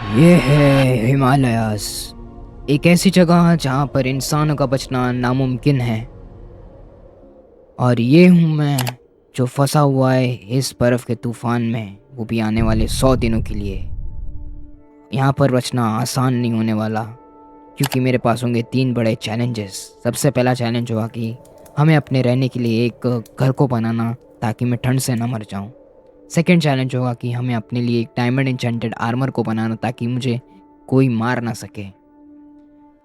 ये है हिमालयास, एक ऐसी जगह जहाँ पर इंसानों का बचना नामुमकिन है। और ये हूँ मैं, जो फंसा हुआ है इस बर्फ़ के तूफान में, वो भी आने वाले 100 दिनों के लिए। यहाँ पर बचना आसान नहीं होने वाला, क्योंकि मेरे पास होंगे 3 बड़े चैलेंजेस। सबसे पहला चैलेंज होगा कि हमें अपने रहने के लिए एक घर को बनाना, ताकि मैं ठंड से ना मर जाऊँ। सेकंड चैलेंज होगा कि हमें अपने लिए एक डायमंड इंचेंटेड आर्मर को बनाना, ताकि मुझे कोई मार ना सके।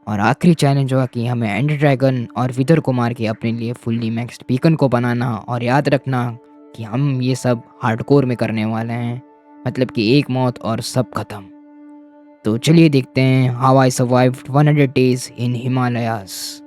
और आखिरी चैलेंज होगा कि हमें एंड ड्रैगन और विदर को मार के अपने लिए फुल्ली मैक्स्ड बीकन को बनाना। और याद रखना कि हम ये सब हार्डकोर में करने वाले हैं, मतलब कि एक मौत और सब खत्म। तो चलिए देखते हैं how I survived 100 days in Himalayas.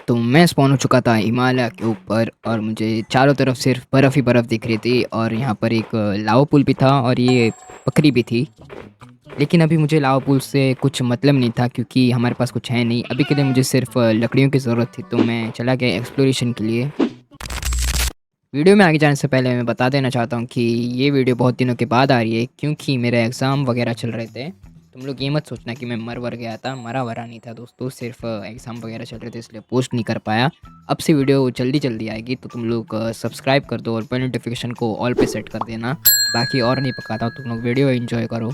तो मैं स्पॉन हो चुका था हिमालय के ऊपर, और मुझे चारों तरफ सिर्फ बर्फ़ ही बर्फ़ दिख रही थी। और यहाँ पर एक लावा पुल भी था, और ये बकरी भी थी। लेकिन अभी मुझे लावा पुल से कुछ मतलब नहीं था, क्योंकि हमारे पास कुछ है नहीं। अभी के लिए मुझे सिर्फ लकड़ियों की ज़रूरत थी, तो मैं चला गया एक्सप्लोरेशन के लिए। वीडियो में आगे जाने से पहले मैं बता देना चाहता हूँ कि ये वीडियो बहुत दिनों के बाद आ रही है, क्योंकि मेरे एग्ज़ाम वगैरह चल रहे थे। तुम लोग ये मत सोचना कि मैं मर वर गया था, मरा वरा नहीं था दोस्तों, सिर्फ एग्ज़ाम वगैरह चल रहे थे, इसलिए पोस्ट नहीं कर पाया। अब से वीडियो जल्दी जल्दी आएगी, तो तुम लोग सब्सक्राइब कर दो और बेल नोटिफिकेशन को ऑल पे सेट कर देना। बाकी और नहीं पकाता हूँ, तुम लोग वीडियो एंजॉय करो।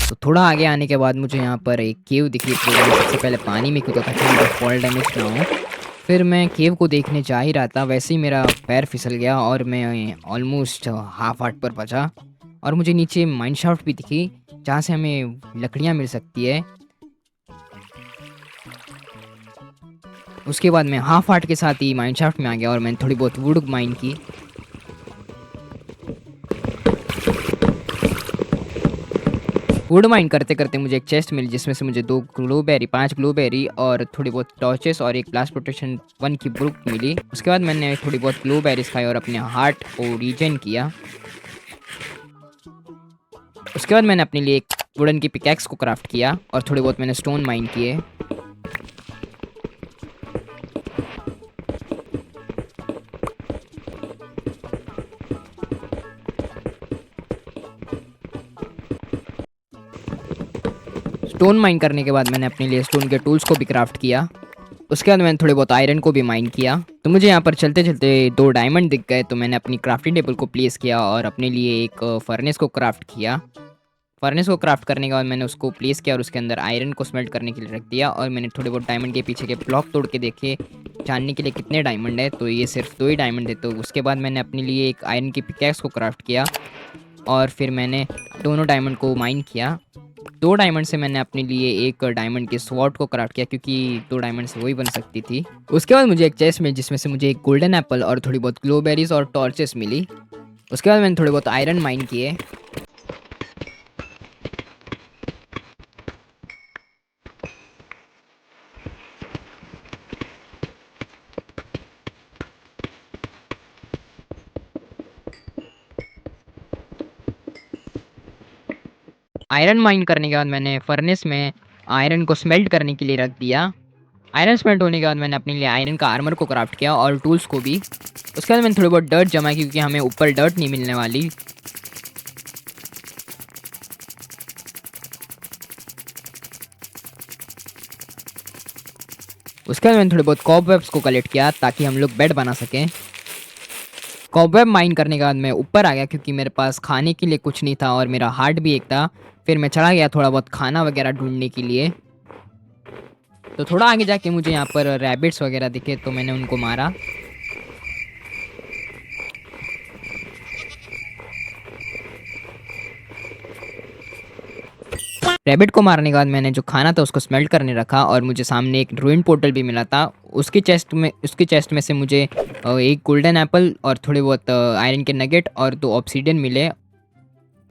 तो थोड़ा आगे आने के बाद मुझे यहाँ पर एक केव दिखी, तो मैं सबसे पहले पानी में कूदा ताकि मुझे फॉल डैमेज ना हो। फिर मैं केव को देखने जा ही रहा था, वैसे ही मेरा पैर फिसल गया और मैं ऑलमोस्ट हाफ हार्ट पर बचा। और मुझे नीचे माइन शाफ्ट भी दिखी, जहाँ से हमें लकड़ियाँ मिल सकती है। उसके बाद मैं हाफ हार्ट के साथ ही माइन शाफ्ट में आ गया, और मैंने थोड़ी बहुत वुड माइन की। वुड माइन करते करते मुझे एक चेस्ट मिली, जिसमें से मुझे 2 ग्लूबेरी, 5 ग्लूबेरी और थोड़ी बहुत टॉर्चेस और एक ब्लास्ट प्रोटेक्शन 1 की बुक मिली। उसके बाद मैंने थोड़ी बहुत ग्लूबेरीज खाई और अपने हार्ट को रीजन किया। उसके बाद मैंने अपने लिए एक वुडन की पिकैक्स को क्राफ्ट किया, और थोड़े बहुत मैंने स्टोन माइन किए। स्टोन माइन करने के बाद मैंने अपने लिए स्टोन के टूल्स को भी क्राफ्ट किया। उसके बाद मैंने थोड़े बहुत आयरन को भी माइन किया। तो मुझे यहाँ पर चलते चलते 2 डायमंड दिख गए, तो मैंने अपनी क्राफ्टिंग टेबल को प्लेस किया और अपने लिए एक फर्नेस को क्राफ्ट किया। फर्नेस को क्राफ्ट करने के बाद मैंने उसको प्लेस किया और उसके अंदर आयरन को स्मेल्ट करने के लिए रख दिया। और मैंने थोड़े बहुत डायमंड के पीछे के ब्लॉक तोड़ के देखे, जानने के लिए कितने डायमंड है। तो ये सिर्फ 2 ही डायमंड है। तो उसके बाद मैंने अपने लिए एक आयरन की पिकैक्स को क्राफ्ट किया, और फिर मैंने दोनों डायमंड को माइन किया। 2 डायमंड से मैंने अपने लिए एक डायमंड के स्वॉर्ड को क्राफ्ट किया, क्योंकि 2 डायमंड से वही बन सकती थी। उसके बाद मुझे एक चेस्ट मिली, जिसमें से मुझे एक गोल्डन एप्पल और थोड़ी बहुत ग्लोबेरीज और टॉर्चेस मिली। उसके बाद मैंने थोड़े बहुत आयरन माइन किए। आयरन माइन करने के बाद मैंने फर्नेस में आयरन को स्मेल्ट करने के लिए रख दिया। आयरन स्मेल्ट होने के बाद मैंने अपने लिए आयरन का आर्मर को क्राफ्ट किया और टूल्स को भी। उसके बाद मैंने थोड़ी बहुत डर्ट जमा की, क्योंकि हमें ऊपर डर्ट नहीं मिलने वाली। उसके बाद मैंने थोड़े बहुत कॉबवेब्स को कलेक्ट किया, ताकि हम लोग बेड बना सकें। कॉबवेब माइन करने के बाद मैं ऊपर आ गया, क्योंकि मेरे पास खाने के लिए कुछ नहीं था और मेरा हार्ट भी एक था। फिर मैं चला गया थोड़ा बहुत खाना वगैरह ढूंढने के लिए। तो थोड़ा आगे जाके मुझे यहाँ पर रैबिट्स वगैरह दिखे, तो मैंने उनको मारा। रैबिट को मारने के बाद मैंने जो खाना था उसको स्मेल्ट करने रखा, और मुझे सामने एक रूइन पोर्टल भी मिला था। उसकी चेस्ट में से मुझे एक गोल्डन एप्पल और थोड़े बहुत आयरन के नगेट और 2 ऑब्सीडियन मिले।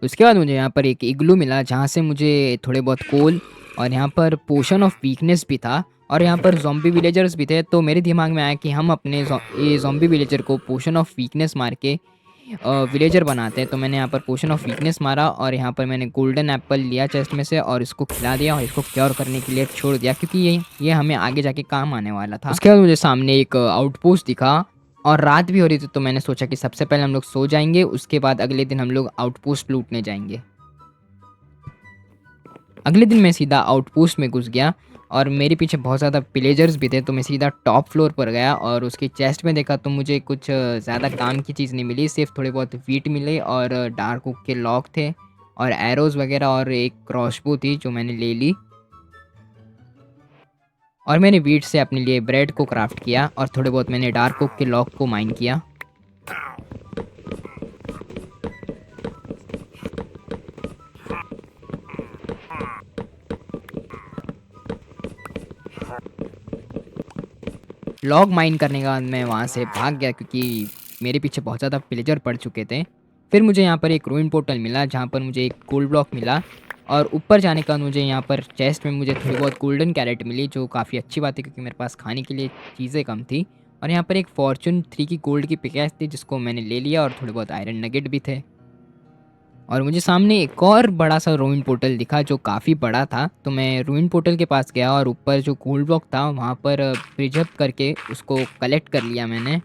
उसके बाद मुझे यहाँ पर एक इग्लू मिला, जहाँ से मुझे थोड़े बहुत कोल और यहाँ पर पोशन ऑफ वीकनेस भी था और यहाँ पर ज़ॉम्बी विलेजर्स भी थे। तो मेरे दिमाग में आया कि हम अपने ये ज़ॉम्बी विलेजर को पोशन ऑफ वीकनेस मार के विलेजर बनाते हैं। तो मैंने यहाँ पर पोशन ऑफ वीकनेस मारा और यहाँ पर मैंने गोल्डन एप्पल लिया चेस्ट में से और इसको खिला दिया और इसको क्योर करने के लिए छोड़ दिया, क्योंकि ये हमें आगे जाके काम आने वाला था। उसके बाद मुझे सामने एक आउटपोस्ट दिखा और रात भी हो रही थी, तो मैंने सोचा कि सबसे पहले हम लोग सो जाएंगे, उसके बाद अगले दिन हम लोग आउटपोस्ट लूटने जाएंगे। अगले दिन मैं सीधा आउटपोस्ट में घुस गया और मेरे पीछे बहुत ज़्यादा पिलेजर्स भी थे। तो मैं सीधा टॉप फ्लोर पर गया और उसकी चेस्ट में देखा तो मुझे कुछ ज़्यादा काम की चीज़ नहीं मिली, सिर्फ थोड़े बहुत वीट मिले और डार्क ओक के लॉक थे और एरोज़ वगैरह और एक क्रॉसबो थी जो मैंने ले ली। और मैंने वीट से अपने लिए ब्रेड को क्राफ्ट किया और थोड़े बहुत मैंने डार्क ओक के लॉक को माइन किया। लॉग माइन करने के बाद मैं वहाँ से भाग गया, क्योंकि मेरे पीछे बहुत ज़्यादा पिलेजर पड़ चुके थे। फिर मुझे यहाँ पर एक रूइन पोर्टल मिला जहाँ पर मुझे एक गोल्ड ब्लॉक मिला और ऊपर जाने का मुझे यहाँ पर चेस्ट में मुझे थोड़ी बहुत गोल्डन कैरेट मिली, जो काफ़ी अच्छी बात है क्योंकि मेरे पास खाने के लिए चीज़ें कम थी। और यहाँ पर एक फॉर्चून 3 की गोल्ड की पिकैक्स थी जिसको मैंने ले लिया और थोड़े बहुत आयरन नगेट भी थे। और मुझे सामने एक और बड़ा सा रूइन पोर्टल दिखा जो काफ़ी बड़ा था। तो मैं रूइन पोर्टल के पास गया और ऊपर जो गोल्ड ब्लॉक था वहाँ पर प्रिजर्व करके उसको कलेक्ट कर लिया मैंने।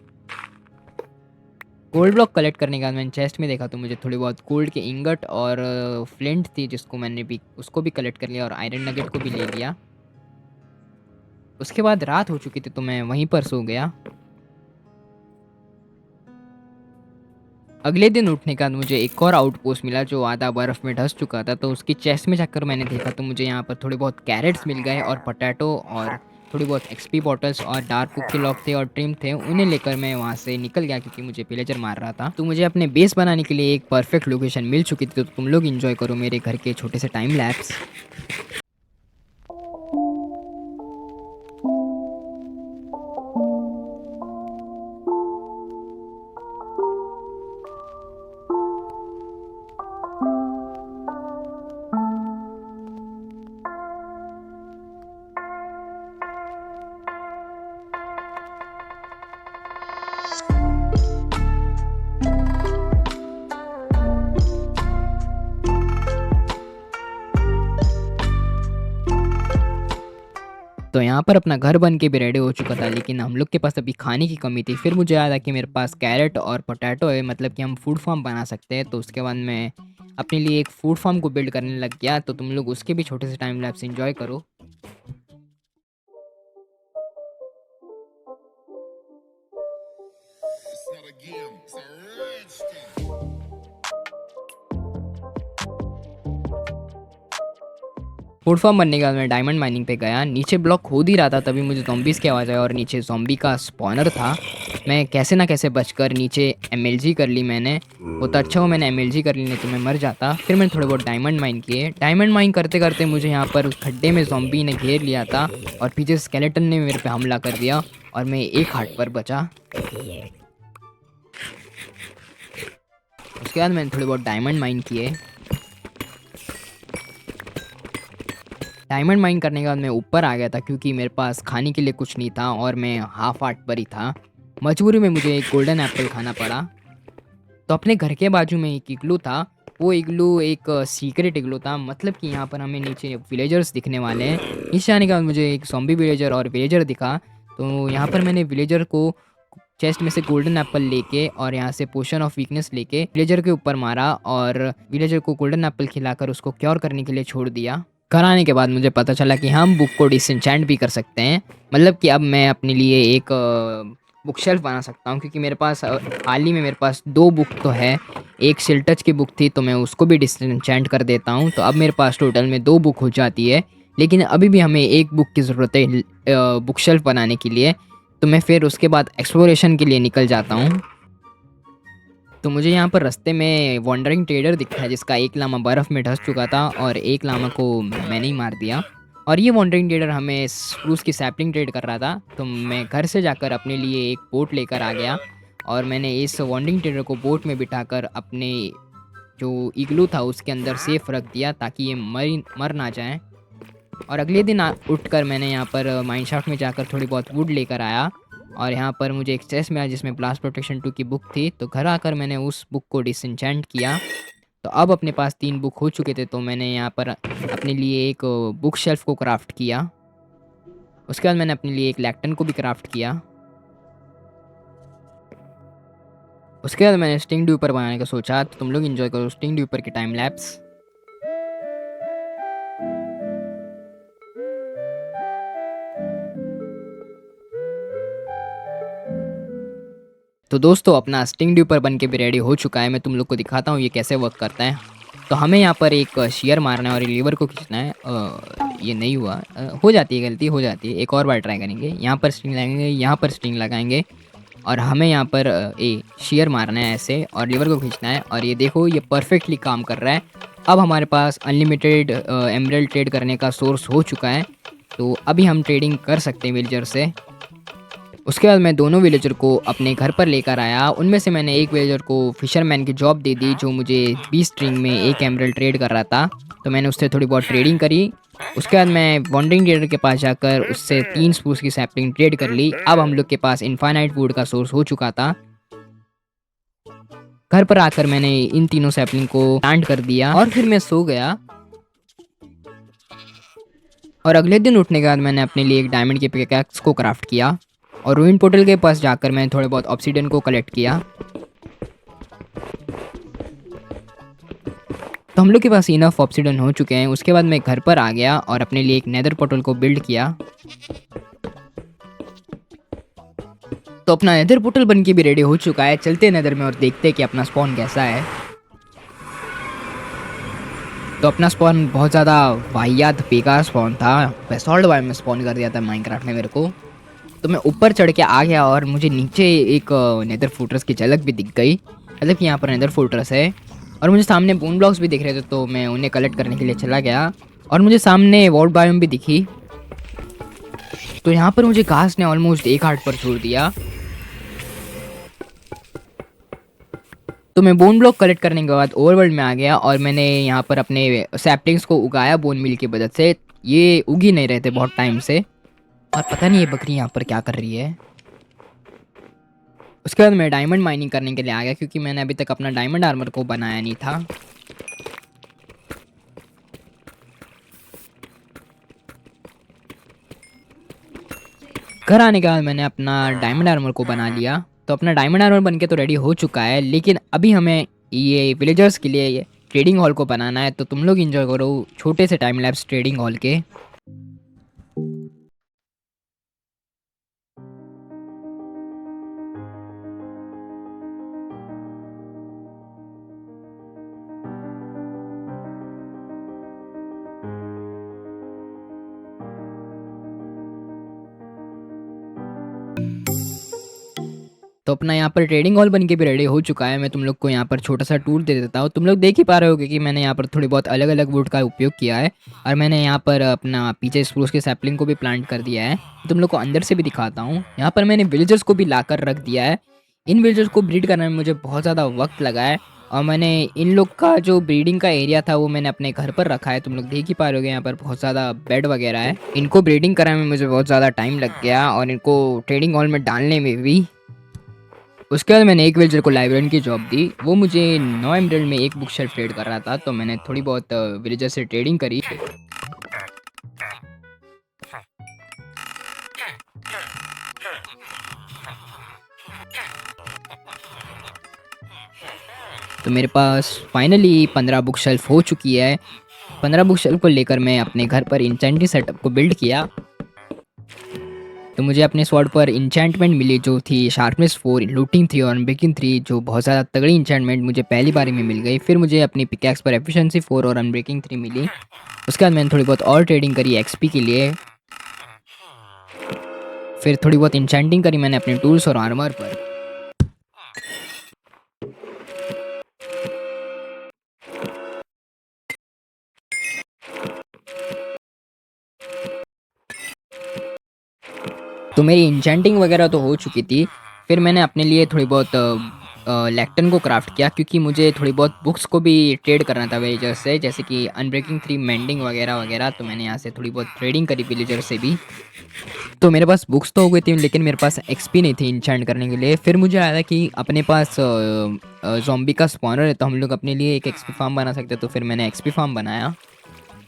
गोल्ड ब्लॉक कलेक्ट करने के बाद मैंने चेस्ट में देखा तो मुझे थोड़ी बहुत गोल्ड के इंगट और फ्लिंट थी जिसको मैंने भी उसको भी कलेक्ट कर लिया और आयरन नगेट को भी ले लिया। उसके बाद रात हो चुकी थी तो मैं वहीं पर सो गया। अगले दिन उठने के बाद मुझे एक और आउटपोस्ट मिला जो आधा बर्फ़ में ढस चुका था। तो उसकी चेस्ट में जाकर मैंने देखा तो मुझे यहाँ पर थोड़े बहुत कैरेट्स मिल गए और पोटैटो और थोड़ी बहुत एक्सपी बॉटल्स और डार्क कुकी लॉक थे और ट्रिम थे। उन्हें लेकर मैं वहाँ से निकल गया क्योंकि मुझे पिलेजर मार रहा था। तो मुझे अपने बेस बनाने के लिए एक परफेक्ट लोकेशन मिल चुकी थी। तो तुम लोग इन्जॉय करो मेरे घर के छोटे से टाइम लैप्स। तो यहाँ पर अपना घर बन के भी रेडी हो चुका था, लेकिन हम लोग के पास अभी खाने की कमी थी। फिर मुझे याद आया कि मेरे पास कैरेट और पोटैटो है, मतलब कि हम फूड फार्म बना सकते हैं। तो उसके बाद मैं अपने लिए एक फूड फार्म को बिल्ड करने लग गया। तो तुम लोग उसके भी छोटे से टाइम लैप्स एंजॉय करो। फूड फार्म बनने के बाद मैं डायमंड माइनिंग पे गया। नीचे ब्लॉक खोद ही रहा था तभी मुझे ज़ॉम्बीज़ की आवाज़ आई और नीचे ज़ॉम्बी का स्पॉनर था। मैं कैसे ना कैसे बचकर नीचे एमएलजी कर ली मैंने। वो तो अच्छा हो मैंने एमएलजी कर ली, नहीं तो मैं मर जाता। फिर मैंने थोड़े बहुत डायमंड माइन किए। डायमंड माइन करते करते मुझे यहाँ पर उस खड्डे में ज़ॉम्बी ने घेर लिया था और पीछे स्केलेटन ने मेरे पे हमला कर दिया और मैं एक हार्ट पर बचा। उसके बाद मैंने थोड़े बहुत डायमंड माइन किए। डायमंड माइन करने के बाद मैं ऊपर आ गया था क्योंकि मेरे पास खाने के लिए कुछ नहीं था और मैं हाफ हार्ट पर ही था। मजबूरी में मुझे एक गोल्डन एप्पल खाना पड़ा। तो अपने घर के बाजू में एक इग्लू था। वो इग्लू एक सीक्रेट इग्लू था, मतलब कि यहाँ पर हमें नीचे विलेजर्स दिखने वाले हैं। नीचे आने के बाद मुझे एक ज़ॉम्बी विलेजर और विलेजर दिखा। तो यहाँ पर मैंने विलेजर को चेस्ट में से गोल्डन एप्पल लेके और यहाँ से पोशन ऑफ वीकनेस लेके विलेजर के ऊपर मारा और विलेजर को गोल्डन एप्पल खिलाकर उसको क्योर करने के लिए छोड़ दिया। घर आने के बाद मुझे पता चला कि हम बुक को डिसएंचेंट भी कर सकते हैं, मतलब कि अब मैं अपने लिए एक बुक शेल्फ बना सकता हूँ। क्योंकि मेरे पास हाल ही में मेरे पास 2 बुक तो है। एक सिल्टच की बुक थी तो मैं उसको भी डिसएंचेंट कर देता हूँ। तो अब मेरे पास टोटल में 2 बुक हो जाती है, लेकिन अभी भी हमें एक बुक की ज़रूरत है बुक शेल्फ बनाने के लिए। तो मैं फिर उसके बाद एक्सप्लोरेशन के लिए निकल जाता हूँ। तो मुझे यहाँ पर रास्ते में वॉन्डरिंग ट्रेडर दिखता है जिसका एक लामा बर्फ़ में ढस चुका था और एक लामा को मैंने ही मार दिया। और ये वॉन्डरिंग ट्रेडर हमें स्प्रूस की सैपलिंग ट्रेड कर रहा था। तो मैं घर से जाकर अपने लिए एक बोट लेकर आ गया और मैंने इस वॉन्डरिंग ट्रेडर को बोट में बिठाकर अपने जो इग्लू था उसके अंदर सेफ रख दिया ताकि ये मर ना जाए। और अगले दिन उठकर मैंने यहाँ पर माइनशाफ्ट में जाकर थोड़ी बहुत वुड लेकर आया और यहाँ पर मुझे एक चेस्ट मिला जिसमें ब्लास्ट प्रोटेक्शन 2 की बुक थी। तो घर आकर मैंने उस बुक को डिसएन्चेंट किया। तो अब अपने पास 3 बुक हो चुके थे, तो मैंने यहाँ पर अपने लिए एक बुक शेल्फ को क्राफ्ट किया। उसके बाद मैंने अपने लिए एक लैक्टन को भी क्राफ्ट किया। उसके बाद मैंने स्टिंग ड्यूपर बनाने का सोचा। तो तुम लोग एंजॉय करो स्टिंग ड्यूपर के टाइम लैप्स। तो दोस्तों अपना स्टिंग ड्यूपर बन के भी रेडी हो चुका है। मैं तुम लोग को दिखाता हूँ ये कैसे वर्क करता है। तो हमें यहाँ पर एक शेयर मारना है और लीवर को खींचना है। ये नहीं हुआ, हो जाती है, गलती हो जाती है। एक और बार ट्राई करेंगे। यहाँ पर स्टिंग लगाएंगे, यहाँ पर स्टिंग लगाएंगे और हमें यहाँ पर शेयर मारना है ऐसे और लीवर को खींचना है। और ये देखो ये परफेक्टली काम कर रहा है। अब हमारे पास अनलिमिटेड एमरल्ड ट्रेड करने का सोर्स हो चुका है। तो अभी हम ट्रेडिंग कर सकते हैं विलेजर से। उसके बाद मैं दोनों विलेजर को अपने घर पर लेकर आया। उनमें से मैंने एक विलेजर को फिशरमैन की जॉब दे दी जो मुझे 20 स्ट्रिंग में एक एमरल्ड ट्रेड कर रहा था। तो मैंने उससे थोड़ी बहुत ट्रेडिंग करी। उसके बाद मैं वॉन्डरिंग ट्रेडर के पास जाकर उससे 3 स्प्रूस की सैपलिंग ट्रेड कर ली। अब हम लोग के पास इनफाइनाइट वुड का सोर्स हो चुका था। घर पर आकर मैंने इन तीनों सैपलिंग को प्लांट कर दिया और फिर मैं सो गया। और अगले दिन उठने के बाद मैंने अपने लिए एक डायमंड के पिकैक्स को क्राफ्ट किया और रूइन पोर्टल के पास जाकर मैंने थोड़े बहुत ऑब्सीडियन को कलेक्ट किया। तो हम लोग के पास इनफ ऑब्सीडियन हो चुके हैं। उसके बाद मैं घर पर आ गया और अपने लिए एक नेदर पोर्टल को बिल्ड किया। तो अपना नेदर पोर्टल बन के भी रेडी हो चुका है। चलते हैं नेदर में और देखते हैं कि अपना स्पॉन कैसा है। तो अपना स्पॉन बहुत ज़्यादा वाहियात बेकार स्पॉन था। बेसॉल्ट बाय में स्पॉन कर दिया था माइनक्राफ्ट ने मेरे को। तो मैं ऊपर चढ़ के आ गया और मुझे नीचे एक नेदर फोर्ट्रेस की झलक भी दिख गई। मतलब कि यहाँ पर नेदर फोर्ट्रेस है और मुझे सामने बोन ब्लॉक्स भी दिख रहे थे। तो मैं उन्हें कलेक्ट करने के लिए चला गया और मुझे सामने वॉल्ट बायोम भी दिखी। तो यहाँ पर मुझे घास ने ऑलमोस्ट एक हार्ट पर छोड़ दिया। तो मैं बोन ब्लॉक कलेक्ट करने के बाद ओवरवर्ल्ड में आ गया और मैंने यहाँ पर अपने सैपलिंग्स को उगाया बोन मिल की मदद से। ये उगी नहीं रहे थे बहुत टाइम से और पता नहीं ये बकरी यहाँ पर क्या कर रही है। उसके बाद मैं डायमंड माइनिंग करने के लिए आ गया क्योंकि मैंने अभी तक अपना डायमंड आर्मर को बनाया नहीं था। घर आने के बाद मैंने अपना डायमंड आर्मर को बना लिया। तो अपना डायमंड आर्मर बनके तो रेडी हो चुका है, लेकिन अभी हमें ये विलेजर्स के लिए ये ट्रेडिंग हॉल को बनाना है। तो तुम लोग एंजॉय करो छोटे से टाइम लैप्स ट्रेडिंग हॉल के। तो अपना यहाँ पर ट्रेडिंग हॉल बन के भी रेडी हो चुका है। मैं तुम लोग को यहाँ पर छोटा सा टूर दे देता हूँ। तुम लोग देख ही पा रहे होगे कि मैंने यहाँ पर थोड़ी बहुत अलग अलग वुड का उपयोग किया है और मैंने यहाँ पर अपना पीछे स्प्रूस के सैपलिंग को भी प्लांट कर दिया है। तुम लोग को अंदर से भी दिखाता हूँ। यहाँ पर मैंने विलेजर्स को भी लाकर रख दिया है। इन विलेजर्स को ब्रीड करने में मुझे बहुत ज़्यादा वक्त लगा है और मैंने इन लोग का जो ब्रीडिंग का एरिया था वो मैंने अपने घर पर रखा है। तुम लोग देख ही पा रहे होगे यहाँ पर बहुत ज़्यादा बेड वगैरह है। इनको ब्रीडिंग कराने में मुझे बहुत ज़्यादा टाइम लग गया और इनको ट्रेडिंग हॉल में डालने में भी। उसके बाद मैंने एक विलेजर को लाइब्रेरियन की जॉब दी। वो मुझे 9 एमरल्ड में एक बुक शेल्फ ट्रेड कर रहा था। तो मैंने थोड़ी बहुत विलेजर से ट्रेडिंग करी। तो मेरे पास फाइनली 15 बुक शेल्फ हो चुकी है। 15 बुक शेल्फ को लेकर मैं अपने घर पर इंचेंटिंग सेटअप को बिल्ड किया। तो मुझे अपने स्वॉर्ड पर इंचेंटमेंट मिली जो थी शार्पनेस 4, लूटिंग 3 और अनब्रेकिंग 3, जो बहुत ज़्यादा तगड़ी इंचेंटमेंट मुझे पहली बारी में मिल गई। फिर मुझे अपनी पिकैक्स पर एफिशिएंसी 4 और अनब्रेकिंग 3 मिली। उसके बाद मैंने थोड़ी बहुत और ट्रेडिंग करी एक्सपी के लिए। फिर थोड़ी बहुत इंचेंटिंग करी मैंने अपने टूल्स और आर्मर पर। तो मेरी इंचेंटिंग वगैरह तो हो चुकी थी। फिर मैंने अपने लिए थोड़ी बहुत लैक्टन को क्राफ्ट किया, क्योंकि मुझे थोड़ी बहुत बुक्स को भी ट्रेड करना था विलेजर से, जैसे कि अनब्रेकिंग 3, मेंडिंग वगैरह वगैरह। तो मैंने यहाँ से थोड़ी बहुत ट्रेडिंग करी विलेजर से भी। तो मेरे पास बुक्स तो हो गई थी, लेकिन मेरे पास एक्सपी नहीं थी इंचेंट करने के लिए। फिर मुझे आया था कि अपने पास ज़ॉम्बी का स्पॉनर है, तो हम लोग अपने लिए एक एक्सपी फार्म बना सकते हैं। तो फिर मैंने एक्सपी फार्म बनाया।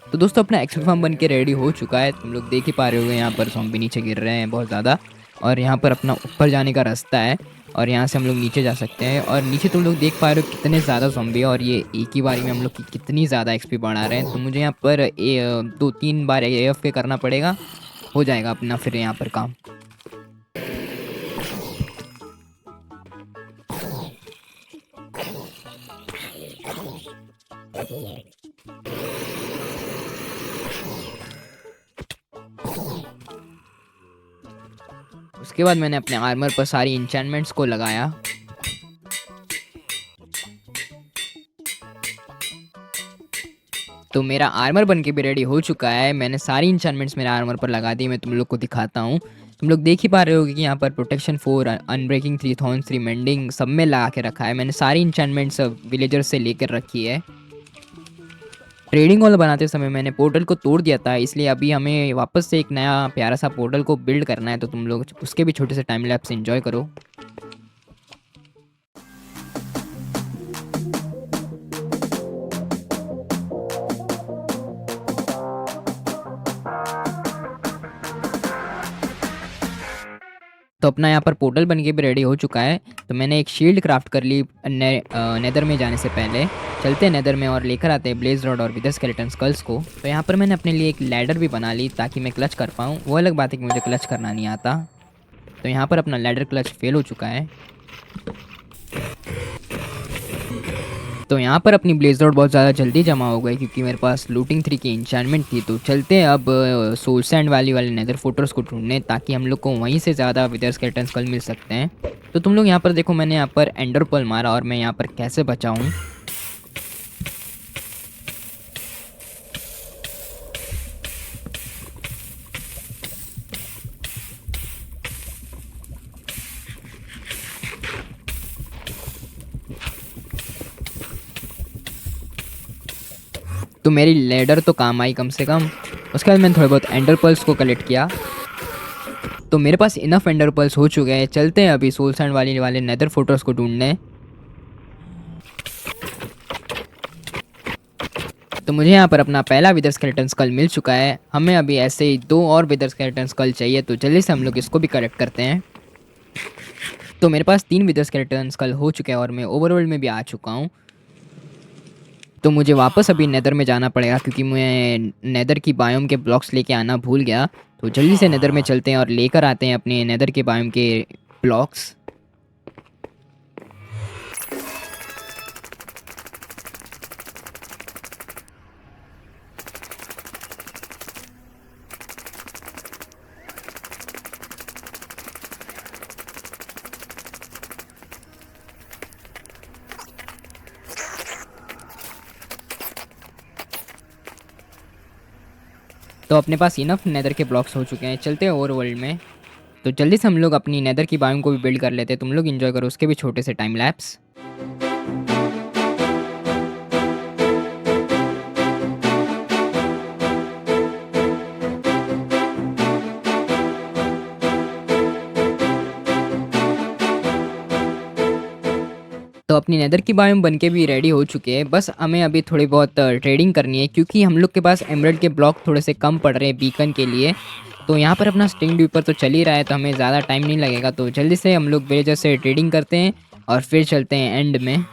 तो दोस्तों अपना एक्सपी फार्म बन के रेडी हो चुका है। तुम लोग देख ही पा रहे होगे, यहाँ पर ज़ॉम्बी नीचे गिर रहे हैं बहुत ज़्यादा। और यहाँ पर अपना ऊपर जाने का रास्ता है, और यहाँ से हम लोग नीचे जा सकते हैं। और नीचे तुम लोग देख पा रहे हो कितने ज़्यादा ज़ॉम्बी है, और ये एक ही बारी में हम लोग की कितनी ज़्यादा एक्सपी बढ़ा रहे हैं। तो मुझे यहाँ पर 2-3 बार AFK करना पड़ेगा, हो जाएगा अपना फिर यहाँ पर काम। उसके बाद मैंने अपने आर्मर पर सारी इंचेंटमेंट्स को लगाया। तो मेरा आर्मर बन के भी रेडी हो चुका है। मैंने सारी इंचेंटमेंट्स मेरे आर्मर पर लगा दी। मैं तुम लोग को दिखाता हूँ। तुम लोग देख ही पा रहे होगे कि यहाँ पर प्रोटेक्शन 4, अनब्रेकिंग 3, थॉर्न्स 3, मेंडिंग सब में लगा के रखा है। मैंने सारी इंचेंटमेंट्स विलेजर से लेकर रखी है। ट्रेडिंग वॉल बनाते समय मैंने पोर्टल को तोड़ दिया था, इसलिए अभी हमें वापस से एक नया प्यारा सा पोर्टल को बिल्ड करना है। तो तुम लोग उसके भी छोटे से टाइम लैप्स एंजॉय करो। तो अपना यहाँ पर पोर्टल बन के भी रेडी हो चुका है। तो मैंने एक शील्ड क्राफ्ट कर ली नेदर में जाने से पहले। चलते हैं नेदर में और लेकर आते हैं ब्लेज रॉड और विदर स्केलेटन स्कल्स को। तो यहाँ पर मैंने अपने लिए एक लैडर भी बना ली, ताकि मैं क्लच कर पाऊँ। वो अलग बात है कि मुझे क्लच करना नहीं आता। तो यहाँ पर अपना लैडर क्लच फेल हो चुका है। तो यहाँ पर अपनी ब्लेज रॉड बहुत ज़्यादा जल्दी जमा हो गई, क्योंकि मेरे पास लूटिंग 3 की इंचेंटमेंट थी। तो चलते हैं अब सोल सैंड वैली वाले नेदर फोर्ट्रेस को ढूंढने, ताकि हम लोग को वहीं से ज़्यादा विदर स्केलेटन स्कल मिल सकते हैं। तो तुम लोग यहाँ पर देखो, मैंने यहाँ पर एंडर पर्ल मारा, और मैं यहाँ पर कैसे बचा हूँ। तो मेरी लैडर तो काम आई कम से कम। उसके बाद मैंने थोड़े बहुत एंडर पर्ल्स को कलेक्ट किया। तो मेरे पास इनफ एंडर पर्ल्स हो चुके हैं। चलते हैं अभी सोल सैंड वाले नेदर फोर्ट्रेस को ढूंढने। तो मुझे यहाँ पर अपना पहला विदर स्केलेटन स्कल मिल चुका है। हमें अभी ऐसे ही 2 और विदर स्केलेटन स्कल चाहिए, तो जल्दी से हम लोग इसको भी कलेक्ट करते हैं। तो मेरे पास 3 विदर स्केलेटन स्कल हो चुके हैं, और मैं ओवरवर्ल्ड में भी आ चुका हूँ। तो मुझे वापस अभी नेदर में जाना पड़ेगा, क्योंकि मैं नेदर की बायोम के ब्लॉक्स लेके आना भूल गया। तो जल्दी से नेदर में चलते हैं और लेकर आते हैं अपने नेदर के बायोम के ब्लॉक्स। तो अपने पास इनफ नेदर के ब्लॉक्स हो चुके हैं। चलते हैं ओवरवर्ल्ड में। तो जल्दी से हम लोग अपनी नेदर की बायोम को भी बिल्ड कर लेते हैं। तुम लोग एंजॉय करो उसके भी छोटे से टाइम लैप्स। तो अपनी नेदर की बायोम बन के भी रेडी हो चुके हैं। बस हमें अभी थोड़ी बहुत ट्रेडिंग करनी है, क्योंकि हम लोग के पास एमराल्ड के ब्लॉक थोड़े से कम पड़ रहे हैं बीकन के लिए। तो यहाँ पर अपना स्टिंग ड्यूपर तो चल ही रहा है, तो हमें ज़्यादा टाइम नहीं लगेगा। तो जल्दी से हम लोग विलेजर से ट्रेडिंग करते हैं, और फिर चलते हैं एंड में।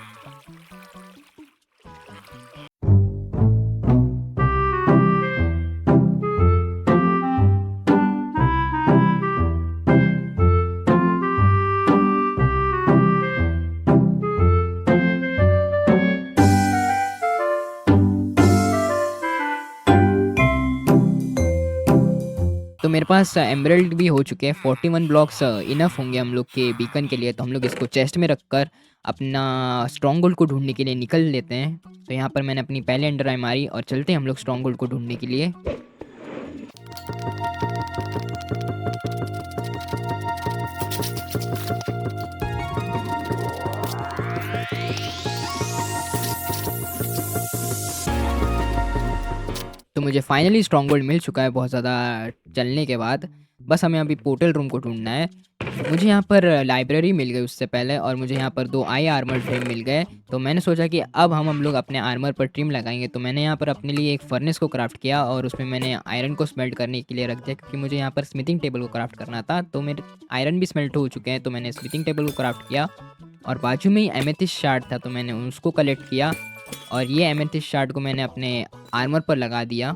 तो मेरे पास एमराल्ड भी हो चुके हैं। 41 ब्लॉक्स इनफ होंगे हम लोग के बीकन के लिए। तो हम लोग इसको चेस्ट में रखकर अपना स्ट्रॉन्ग होल्ड को ढूंढने के लिए निकल लेते हैं। तो यहाँ पर मैंने अपनी पहले अंडर आई मारी, और चलते हैं हम लोग स्ट्रॉन्ग होल्ड को ढूंढने के लिए। मुझे फाइनली स्ट्रॉन्गहोल्ड मिल चुका है बहुत ज़्यादा चलने के बाद। बस हमें अभी पोर्टल रूम को ढूँढना है। मुझे यहाँ पर लाइब्रेरी मिल गई उससे पहले, और मुझे यहाँ पर 2 आई आर्मर ट्रिम मिल गए। तो मैंने सोचा कि अब हम लोग अपने आर्मर पर ट्रिम लगाएँगे। तो मैंने यहाँ पर अपने लिए एक फर्नेस को क्राफ्ट किया और उसमें मैंने आयरन को स्मेल्ट करने के लिए रख दिया, क्योंकि मुझे यहाँ पर स्मिथिंग टेबल को क्राफ्ट करना था। तो मेरे आयरन भी स्मेल्ट हो चुके हैं, तो मैंने स्मिथिंग टेबल को क्राफ्ट किया। और बाजू में ही एमेथिस्ट शार्ड था, तो मैंने उसको कलेक्ट किया और ये एमेथिस्ट शार्ड को मैंने अपने आर्मर पर लगा दिया।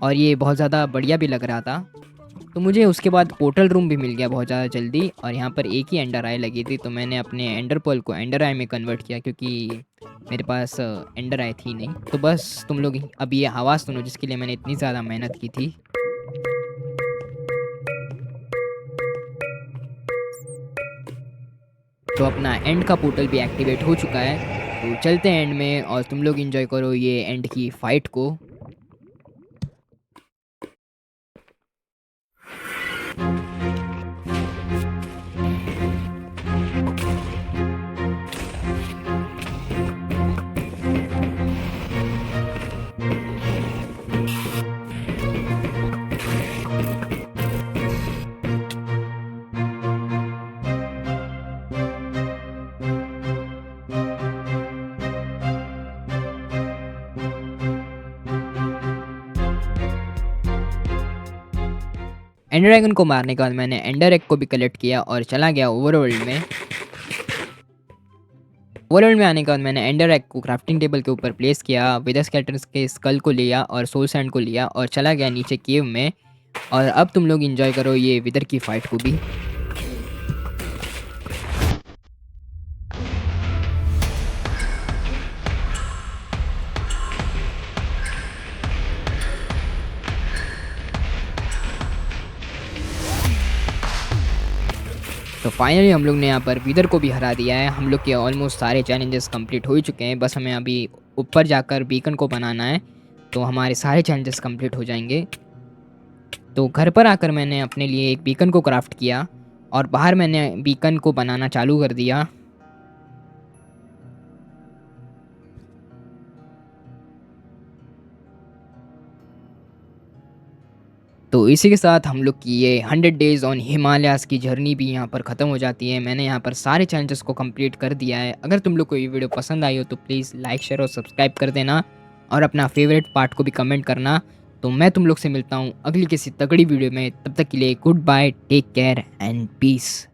और ये बहुत ज़्यादा बढ़िया भी लग रहा था। तो मुझे उसके बाद पोर्टल रूम भी मिल गया बहुत ज़्यादा जल्दी, और यहाँ पर एक ही एंडर आई लगी थी। तो मैंने अपने एंडर पर्ल को एंडर आई में कन्वर्ट किया, क्योंकि मेरे पास एंडर आई थी नहीं। तो बस तुम लोग अब ये आवाज़ सुनो जिसके लिए मैंने इतनी ज़्यादा मेहनत की थी। तो अपना एंड का पोर्टल भी एक्टिवेट हो चुका है। तो चलते हैं एंड में, और तुम लोग एंजॉय करो ये एंड की फाइट को। एंडर ड्रैगन को मारने के बाद मैंने एंडर एग को भी कलेक्ट किया और चला गया ओवरवर्ल्ड में। ओवरवर्ल्ड में आने के बाद मैंने एंडर एग को क्राफ्टिंग टेबल के ऊपर प्लेस किया, विदर स्केलेटन्स के स्कल को लिया और सोल सैंड को लिया और चला गया नीचे केव में। और अब तुम लोग एंजॉय करो ये विदर की फाइट को भी। तो फाइनली हम लोग ने यहाँ पर विदर को भी हरा दिया है। हम लोग के ऑलमोस्ट सारे चैलेंजेस कंप्लीट हो ही चुके हैं, बस हमें अभी ऊपर जाकर बीकन को बनाना है, तो हमारे सारे चैलेंजेस कंप्लीट हो जाएंगे। तो घर पर आकर मैंने अपने लिए एक बीकन को क्राफ्ट किया और बाहर मैंने बीकन को बनाना चालू कर दिया। तो इसी के साथ हम लोग की ये 100 डेज़ ऑन हिमालयाज़ की जर्नी भी यहाँ पर ख़त्म हो जाती है। मैंने यहाँ पर सारे चैलेंजेस को कंप्लीट कर दिया है। अगर तुम लोग को ये वीडियो पसंद आई हो तो प्लीज़ लाइक शेयर और सब्सक्राइब कर देना, और अपना फेवरेट पार्ट को भी कमेंट करना। तो मैं तुम लोग से मिलता हूँ अगली किसी तगड़ी वीडियो में। तब तक के लिए good bye, take care and peace.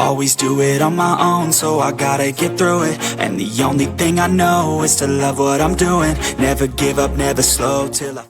Always do it on my own, so I gotta get through it. And the only thing I know is to love what I'm doing. Never give up, never slow till I